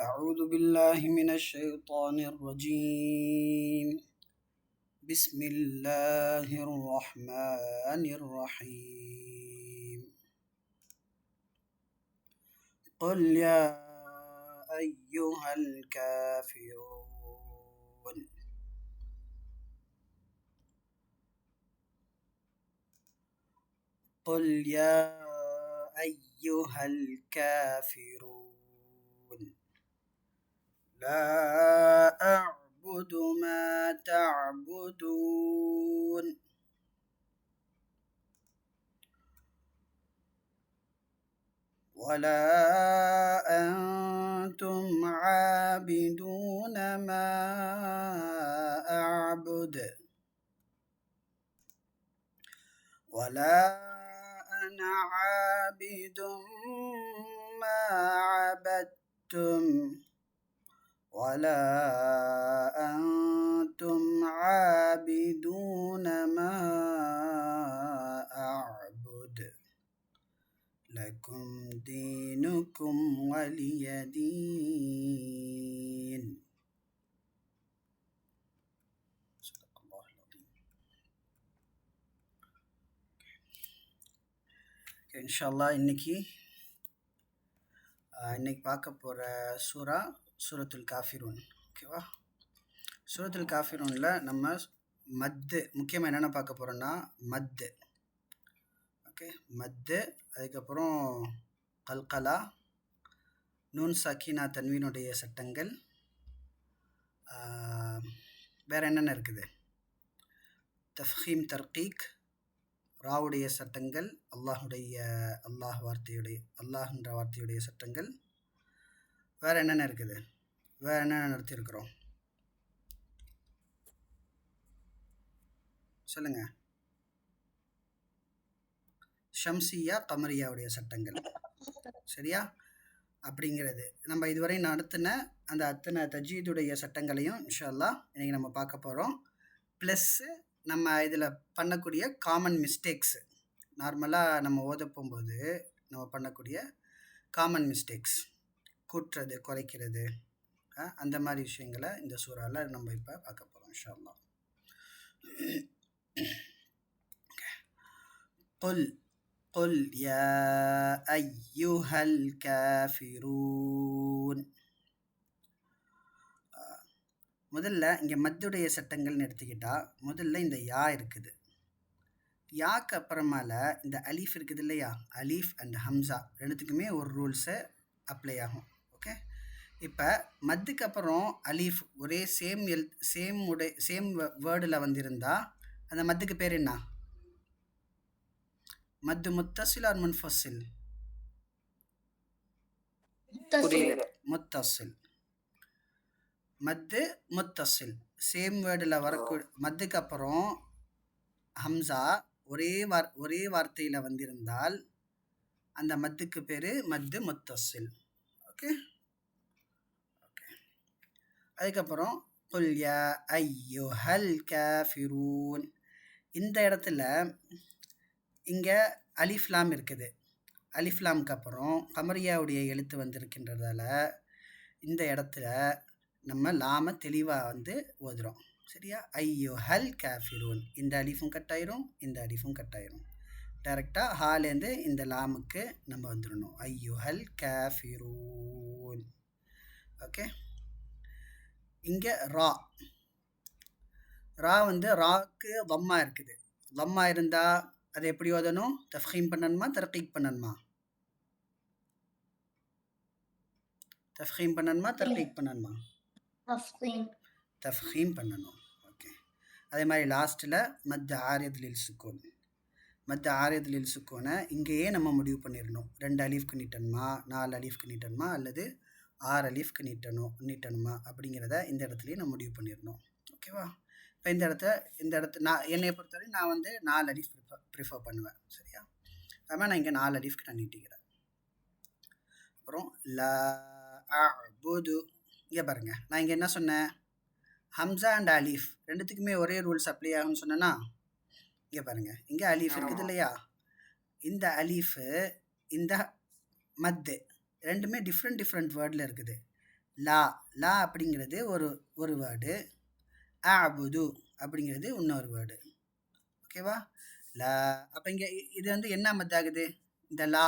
أعوذ بالله من الشيطان الرجيم. بسم الله الرحمن الرحيم. قل يا أيها الكافرون. قل يا أيها الكافرون لا أعبد ما تعبدون ولا أنتم عابدون ما أعبد ولا أنا عابد ما عبدتم ولا أنتم عابدون ما أعبد لكم دينكم ولي دين. صدق الله العظيم. இன்ஷால்லா இன்னைக்கு பார்க்க போகிற சூரத்துல் காஃபிரூன். ஓகேவா? சூரத்துல் காஃபிரூனில் நம்ம மத்து முக்கியமாக என்னென்ன பார்க்க போகிறோன்னா மத்து. ஓகே, மத்து, அதுக்கப்புறம் கல்கலா, நூன் சக்கீனா தன்வீனுடைய சட்டங்கள், வேறு என்னென்ன இருக்குது, தஃஹீம் தர்கீக், ராவுடைய சட்டங்கள், அல்லாஹ்ன்ற வார்த்தையுடைய சட்டங்கள், வேறு என்னென்ன இருக்குது, வேறு என்னென்ன நடத்தியிருக்கிறோம் சொல்லுங்கள். ஷம்சியா கமரியாவுடைய சட்டங்கள், சரியா? அப்படிங்கிறது நம்ம இதுவரை நடத்தின அந்த அத்தனை தஜ்வீதுடைய சட்டங்களையும் இன்ஷா அல்லாஹ் இன்றைக்கி நம்ம பார்க்க போகிறோம். ப்ளஸ்ஸு நம்ம இதில் பண்ணக்கூடிய காமன் மிஸ்டேக்ஸு, நார்மலாக நம்ம ஓத போகும்போது நம்ம பண்ணக்கூடிய காமன் மிஸ்டேக்ஸ், கூட்டுறது, குறைக்கிறது, அந்த மாதிரி விஷயங்களை இந்த சூறாவில் நம்ம இப்போ பார்க்க போகிறோம் இன்ஷா அல்லாஹ். قل يا أيها الكافرون. முதல்ல இங்கே மத்துடைய சட்டங்கள்னு எடுத்துக்கிட்டா முதல்ல இந்த யா இருக்குது. யாக்கு அப்புறமால இந்த அலீஃப் இருக்குது இல்லையா, அலீஃப் அண்ட் ஹம்சா ரெண்டுத்துக்குமே ஒரு ரூல்ஸை அப்ளை ஆகும். ஓகே, இப்போ மத்துக்கு அப்புறம் அலீஃப் ஒரே சேம் வேர்டில் வந்திருந்தா அந்த மத்துக்கு பேர் என்ன? மத்து முத்தசில் ஆர் முன்ஃபசில்? முத்தசில். மத்து முத்தசில், சேம் வேர்டில் வரக்கூடிய மத்துக்கு அப்புறம் ஹம்சா ஒரே வார்த்தையில் வந்திருந்தால் அந்த மத்துக்கு பேர் மத்து முத்தசில். Okay okay. அதுக்கப்புறம் குல் யா அய்யுஹல் காஃபிரூன். இந்த இடத்துல இங்கே அலிஃப்லாம் இருக்குது. அலிஃப்லாமுக்கு அப்புறம் கமரியாவுடைய எழுத்து வந்திருக்கின்றதால இந்த இடத்துல நம்ம லாம தெளிவாக ஓதுறோம். சரியா? ஐயுஹல் காஃபிரூன், இந்த அலிஃபும் கட்டாயிரும், இந்த அலிஃபும் கட்டாயிரும். டைரெக்டாக ஹாலேருந்து இந்த லாமுக்கு நம்ம வந்துடணும். ஐயுஹல் காஃபிரூன். ஓகே. இங்கே ரா ராக்கு வம்மா இருக்குது. வம்மா இருந்தால் அதை எப்படி ஓதணும்? தஃஹீம் பண்ணணுமா, தர்கீக் பண்ணணுமா? தஃஹீம் பண்ணணுமா, தர்கீக் பண்ணணுமா? தஃஹீம் பண்ணணும். ஓகே. அதே மாதிரி லாஸ்ட்டில் மத் ஆரித் லில் சுக்கூன். மத் ஆரித் லில் சுக்கூனை இங்கேயே நம்ம முடிவு பண்ணிடணும். 2 அலீஃப்க்கு நீட்டணுமா, 4 அலீஃப்க்கு நீட்டணுமா, அல்லது 6 அலீஃப்க்கு நீட்டணுமா அப்படிங்கிறத இந்த இடத்துலையே நம்ம முடிவு பண்ணிடணும். ஓகேவா? இப்போ இந்த இடத்த என்னை பொறுத்தவரை நான் 4 அலீஃப் ப்ரிஃபர் பண்ணுவேன். சரியா? அதுமாதிரி நான் இங்கே 4 அலீஃப்க்கு நான் நீட்டிக்கிறேன். அப்புறம் லா அஅ்புது. இங்கே பாருங்கள், நான் இங்கே என்ன சொன்னேன்? ஹம்சா அண்ட் அலீஃப் ரெண்டுத்துக்குமே ஒரே ரூல்ஸ் அப்ளை ஆகும்னு சொன்னேன்னா, இங்கே பாருங்கள், இங்கே அலீஃப் இருக்குது இல்லையா, இந்த அலீஃபு இந்த மத்து ரெண்டுமே டிஃப்ரெண்ட் வேர்டில் இருக்குது. லா லா அப்படிங்கிறது ஒரு வேர்டு, அஅபுது அப்படிங்கிறது இன்னொரு வேர்டு. ஓகேவா? லா. அப்போ இங்கே இது வந்து என்ன மத்தாகுது? இந்த லா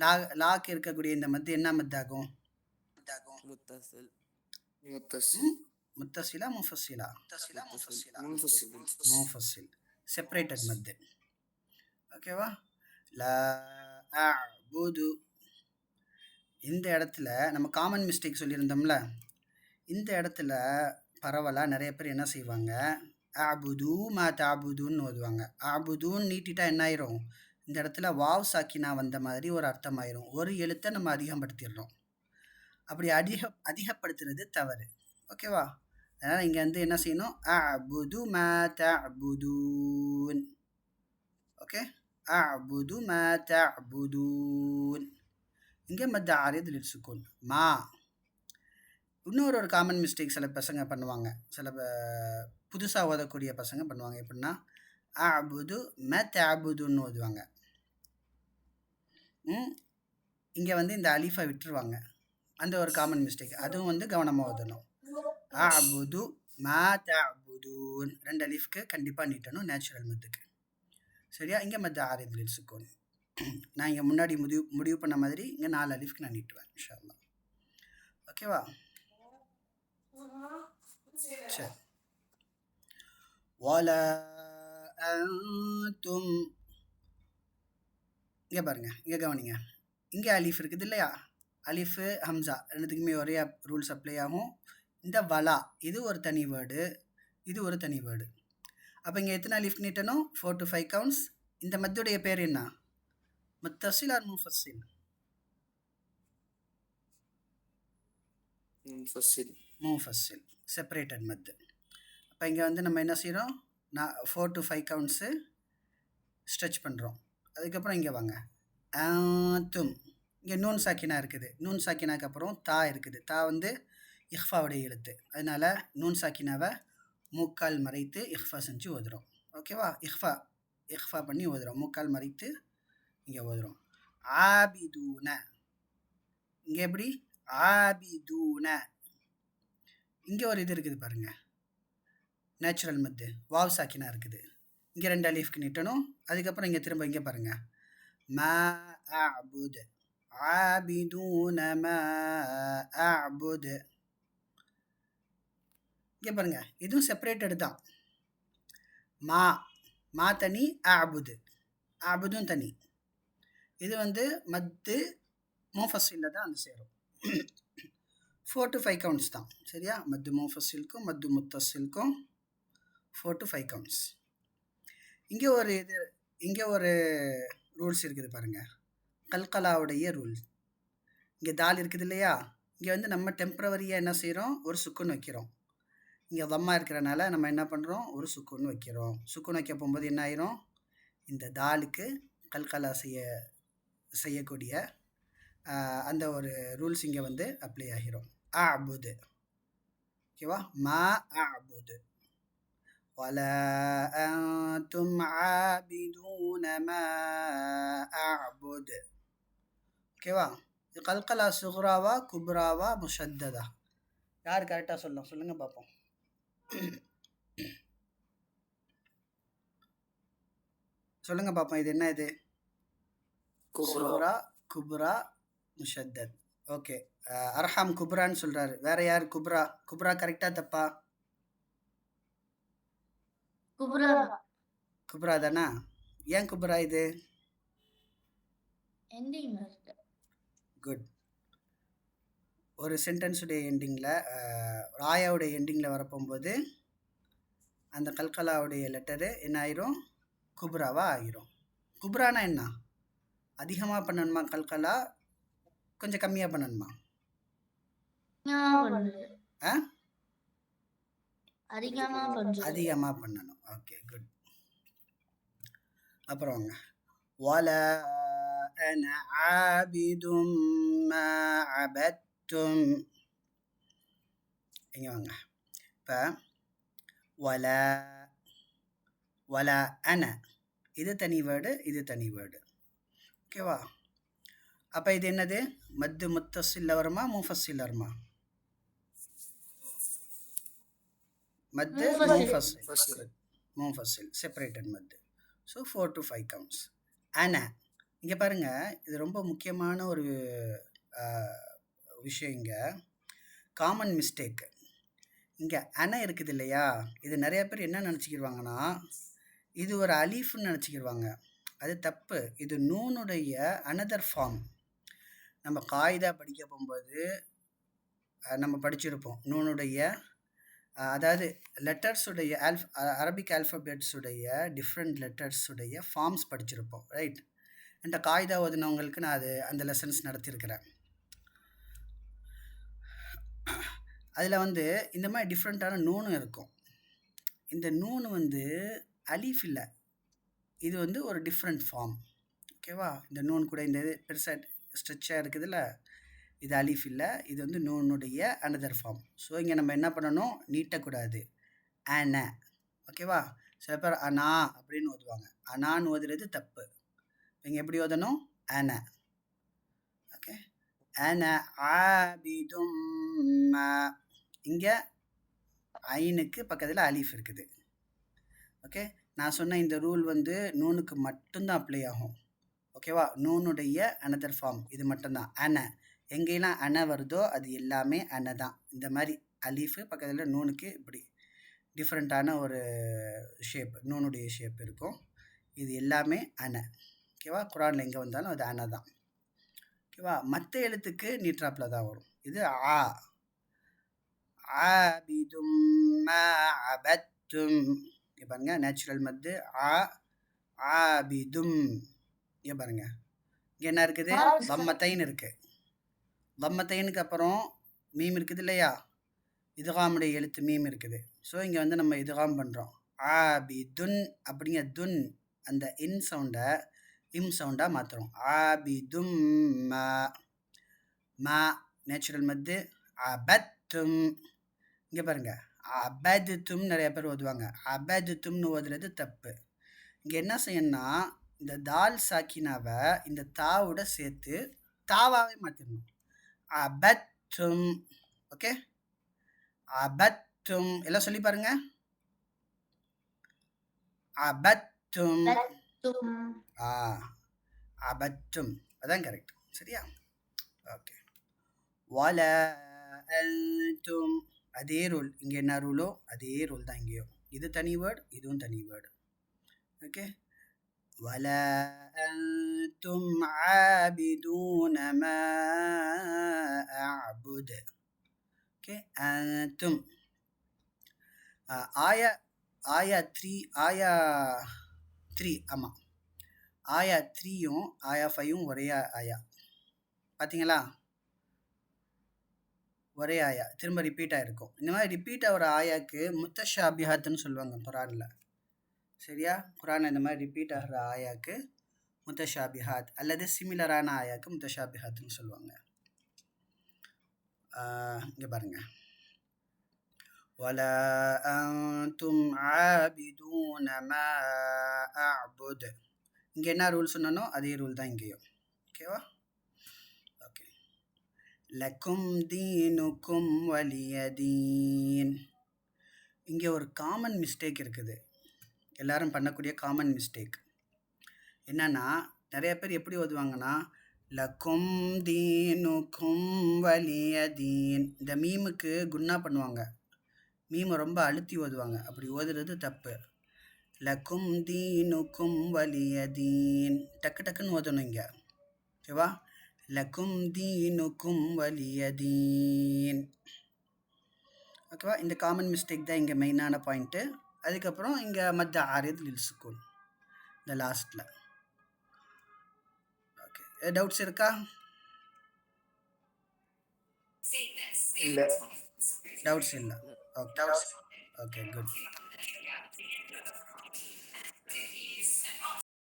லா லாக்கு இருக்கக்கூடிய இந்த மத்து என்ன மத்தாகும்? முத்தசில். முத்தசிலா முஃபஸ்ஸிலா? முன்ஃபசில். முஃபஸ்ஸில். செப்பரேட்டட் மத்து. ஓகேவா? லா அஅபுது. இந்த இடத்துல நம்ம காமன் மிஸ்டேக் சொல்லியிருந்தோம்ல, இந்த இடத்துல பரவலாக நிறைய பேர் என்ன செய்வாங்க, அபுது மா தாபுதுன்னு ஓதுவாங்க. அபுதுன்னு நீட்டிட்டா என்ன ஆயிரும்? இந்த இடத்துல வாவ் சாக்கினா வந்த மாதிரி ஒரு அர்த்தம் ஆயிரும். ஒரு எழுத்தை நம்ம அதிகப்படுத்திடுறோம். அப்படி அதிகப்படுத்துறது தவறு. ஓகேவா? அதனால் இங்கே வந்து என்ன செய்யணும்? அபுது மா தஅபுதூன். ஓகே, அபுது மா தஅபுதூன். இங்கே மத் ஆரித் லில் சுக்கூன் மா. இன்னொரு காமன் மிஸ்டேக் சில பசங்க பண்ணுவாங்க, சில புதுசாக ஓதக்கூடிய பசங்க பண்ணுவாங்க. எப்படின்னா அபுது ம தஅபுதுன்னு ஓதுவாங்க. இங்கே வந்து இந்த அலிஃபை விட்டுருவாங்க. அந்த ஒரு காமன் மிஸ்டேக், அதுவும் வந்து கவனமாக ஓதணும். அபுது மா தஅபுதூன் 2 அலிஃப்க்கு கண்டிப்பாக நீட்டணும், நேச்சுரல் மத்துக்கு. சரியா? இங்கே மத் ஆரித் லில் சுக்கூன். நான் இங்கே முன்னாடி முடிவு பண்ண மாதிரி இங்கே 4 அலிஃப்க்கு நான் நீட்டுவேன் இன்ஷா அல்லாஹ். ஓகேவா? சரி. வலா அன்தும். இங்கே பாருங்க, இங்கே கவனிங்க. இங்கே அலிஃப் இருக்குது இல்லையா? அலிஃபு ஹம்சா ரெண்டுத்துக்குமே ஒரே ரூல்ஸ் அப்ளை ஆகும். இந்த வலா இது ஒரு தனி வேர்டு, இது ஒரு தனி வேர்டு. அப்போ இங்கே எத்தனை அலிஃப் நீட்டணும்? 4 to 5 கவுண்ட்ஸ். இந்த மத்துடைய பேர் என்ன? முத்தசில் ஆர் முஃபஸ்ஸில்? முஃபஸ்ஸில். செப்பரேட்டட் மத்து. அப்போ இங்கே வந்து நம்ம என்ன செய்கிறோம்? 4 to 5 கவுண்ட்ஸு ஸ்ட்ரெச் பண்ணுறோம். அதுக்கப்புறம் இங்கே வாங்க, ஆத்தும். இங்கே நூன் சாக்கினா இருக்குது. நூன் சாக்கினாக்கு அப்புறம் தா இருக்குது. தா வந்து இஹ்ஃபாவுடைய எழுத்து. அதனால நூன் சாக்கினாவை மூக்கால் மறைத்து இஹ்ஃபா செஞ்சு ஓதுறோம். ஓகேவா? இஹ்ஃபா பண்ணி ஓதுறோம், மூக்கால் மறைத்து இங்கே ஓதுறோம். ஆபிதூன. இங்கே எப்படி? ஆபிதூன. இங்கே ஒரு இது இருக்குது பாருங்க, நேச்சுரல் மத்து, வாவ் சாக்கினா இருக்குது. இங்கே 2 அலிஃப்க்கு நீட்டணும். அதுக்கப்புறம் இங்கே திரும்ப இங்கே பாருங்க, மா அஅபுது. ஆபிதூன மா அஅபுது. இங்கே பாருங்க, இதுவும் செப்பரேட்டடு தான். மா தனி, அஅபுது அஅபுதும் தனி. இது வந்து மத்து முஃபஸ்ஸில்ல தான் வந்து சேரும். 4 to 5 கவுண்ட்ஸ் தான். சரியா? மத்து முஃபஸ்ஸிலுக்கும் மத்து முத்தசிலுக்கும் 4 to 5 கவுண்ட்ஸ். இங்கே ஒரு ரூல்ஸ் இருக்குது பாருங்க, கல்கலாவுடைய ரூல். இங்கே தால் இருக்குது இல்லையா? இங்கே வந்து நம்ம டெம்பரவரியாக என்ன செய்கிறோம்? ஒரு சுக்குன் வைக்கிறோம். இங்கே தம்மா இருக்கிறனால நம்ம என்ன பண்ணுறோம்? ஒரு சுக்குன் வைக்கிறோம். சுக்குன் வைக்க போகும்போது என்ன ஆயிரும்? இந்த தாலுக்கு கல்கலா செய்யக்கூடிய அந்த ஒரு ரூல்ஸ் இங்கே வந்து அப்ளை ஆகிரும். அஅபுது. ஓகேவா? மா அஅபுது. வலா அன்தும் ஆபிதூன மா அஅபுது. ஓகேவா? இது கல்கலா சுக்ராவா குப்ராவா முஷத்ததா? யார் கரெக்டாக சொல்லலாம்? சொல்லுங்கள் பார்ப்போம். சொல்லுங்க பார்ப்போம், இது என்ன? இது சுக்ரா, குப்ரா, முஷத்தத். ஓகே, அர்ஹம் குப்ரான்னு சொல்கிறாரு. வேற யார் குப்ரா? குப்ரா கரெக்டா தப்பா? குப்ரா தானா? ஏன் குப்ரா இது? குட். ஒரு சென்டென்ஸுடைய எண்டிங்கில், ஆயாவுடைய எண்டிங்கில் வரப்போகும்போது அந்த கல்கலாவுடைய லெட்டரு என்ன ஆயிரும்? குப்ராவாக ஆகிரும். குப்ரானா என்ன? அதிகமாக பண்ணணுமா கல்கலா, கொஞ்சம் கம்மியாக பண்ணணுமா? அதிகமாக பண்ணணும். Okay, good. அப்புறம் வாங்க, வலா அன ஆபிதும் மா அபத்தும். இங்கே வாங்க. இப்போ வலா அன இது தனி வேர்டு, இது தனி வேர்டு. ஓகேவா? அப்போ இது என்னது? மத்து முத்தசில்ல வருமா முஃபஸ்ஸில் வருமா? மத்து منفصل முன்ஃபசில் செப்பரேட்டட் மத்து. So 4 to 5 counts. அன இங்கே பாருங்க, இது ரொம்ப முக்கியமான ஒரு விஷயம். இங்கே காமன் மிஸ்டேக் இங்கே அன இருக்குது இல்லையா, இது நிறைய பேர் என்ன நினச்சிக்கிடுவாங்கன்னா இது ஒரு அலீஃப்னு நினச்சிக்கிடுவாங்க. அது தப்பு. இது நூனுடைய அனதர் ஃபார்ம். நம்ம காயிதா படிக்க போகும்போது நம்ம படிச்சிருப்போம் நூனுடைய அதாவது லெட்டர்ஸுடைய அரபிக் ஆல்ஃபபெட்ஸுடைய டிஃப்ரெண்ட் லெட்டர்ஸுடைய ஃபார்ம்ஸ் படிச்சிருப்போம், ரைட்? இந்த காயிதா ஓதுனவங்களுக்கு நான் அந்த லெசன்ஸ் நடத்தியிருக்கிறேன். அதில் இந்த மாதிரி டிஃப்ரெண்ட்டான நூனும் இருக்கும். இந்த நூனு அலீஃப் இல்லை, இது ஒரு டிஃப்ரெண்ட் ஃபார்ம். ஓகேவா? இந்த நூன் கூட இந்த இது பெருசாக ஸ்ட்ரெச்சாக இருக்குதுல்ல, இது அலீஃப் இல்லை, இது நூனுடைய அனதர் ஃபார்ம். ஸோ இங்கே நம்ம என்ன பண்ணணும், நீட்டக்கூடாது. அன. ஓகேவா? சில பேர் அனா அப்படின்னு ஓதுவாங்க. அனான்னு ஓதுறது தப்பு. இங்கே எப்படி ஓதணும், அன. ஓகே, அன ஆபிதும். இங்கே ஐனுக்கு பக்கத்தில் அலீஃப் இருக்குது. ஓகே, நான் சொன்ன இந்த ரூல் நூனுக்கு மட்டும்தான் அப்ளை ஆகும். ஓகேவா? நூனுடைய அனதர் ஃபார்ம் இது மட்டும்தான் அன. எங்கெல்லாம் அன வருதோ அது எல்லாமே அன தான். இந்த மாதிரி அலீஃபு பக்கத்தில் நூனுக்கு இப்படி டிஃப்ரெண்ட்டான ஒரு ஷேப், நூனுடைய ஷேப் இருக்கும். இது எல்லாமே அன. ஓகேவா? குரானில் எங்கே வந்தாலும் அது அன தான். ஓகேவா? மற்ற எழுத்துக்கு நீட்ராப்பில் தான் வரும். இது ஆ. ஆபிதும் அபத்தும். இங்கே பாருங்க, நேச்சுரல் மத்து ஆ. ஆபிதும். இங்கே பாருங்க, இங்கே என்ன இருக்குது, வம்மத்தைன்னு இருக்குது. வம்மத்தைனுக்கு அப்புறம் மீம் இருக்குது இல்லையா, இதுகாமுடைய எழுத்து மீம் இருக்குது. ஸோ இங்கே நம்ம இதுகாம் பண்ணுறோம். ஆபிதுன் அப்படிங்க துன் அந்த இன் சவுண்டை இம் சவுண்டாக மாற்றுறோம். ஆபிதும் மா நேச்சுரல் மத்து. அபத்தும். இங்கே பாருங்க, அபதுத்தும் நிறைய பேர் ஓதுவாங்க. அபதுத்தும்னு ஓதுறது தப்பு. இங்கே என்ன செய்யணும்னா இந்த தால் சாக்கினாவை இந்த தாவோட சேர்த்து தாவாவே மாற்றிடணும். அபத்தும். ஓகே, அபத்தும். எல்லாம் சொல்லி பாருங்க. அபத்தும். அபத்தும் அதான் கரெக்ட். சரியா? ஓகே. வல அன்தும். அதே ரூல் இங்கே என்ன ரூலோ அதே ரூல் தான் இங்கேயும். இது தனி வேர்டு, இதுவும் தனி வேர்டு. ஓகே, வல அன்தும் ஆபிதூன மா அஅபுது. ஓகே, அன்தும். ஆயா 3 ஆமாம், ஆயா 3யும் ஆயா 5யும் ஒரே ஆயா. பார்த்தீங்களா? ஒரே ஆயா திரும்ப ரிப்பீட் ஆகிருக்கும். இந்த மாதிரி ரிப்பீட் ஆகிற ஆயாக்கு முத்தஷாபிஹாத்துன்னு சொல்லுவாங்க குரானில். சரியா? குரானில் இந்த மாதிரி ரிப்பீட் ஆகிற ஆயாக்கு முத்தஷாபிஹாத் அல்லது சிமிலரான ஆயாக்கு முத்தஷாபிஹாத்துன்னு சொல்லுவாங்க. இங்கே பாருங்க, வலா அன்தும் ஆபிதூன மா அஅபுது. இங்கே என்ன ரூல் சொன்னனோ அதே ரூல் தான் இங்கேயும். ஓகேவா? ஓகே. லக்கும் தீனுக்கும் வலியதீன். இங்கே ஒரு காமன் மிஸ்டேக் இருக்குது, எல்லாரும் பண்ணக்கூடிய காமன் மிஸ்டேக். என்னன்னா நிறைய பேர் எப்படி ஓதுவாங்கன்னா லக்கும் தீனுக்கும் வலியதீன். இந்த மீமுக்கு குன்னா பண்ணுவாங்க, மீமை ரொம்ப அழுத்தி ஓதுவாங்க. அப்படி ஓதுறது தப்பு. லக்கும் தீனுக்கும் வலியதீன் டக்கு டக்குன்னு ஓதணும் இங்கே. ஓகேவா? லக்கும் தீனுக்கும் வலியதீன். ஓகேவா? இந்த காமன் மிஸ்டேக் தான் இங்கே மெயினான பாயிண்ட்டு. அதுக்கப்புறம் இங்கே மத் ஆரித் லில் சுக்கூன் இந்த லாஸ்ட்டில். ஓகே, டவுட்ஸ் இருக்கா? இல்லை. டவுட்ஸ் இல்லை. Okay, okay, good.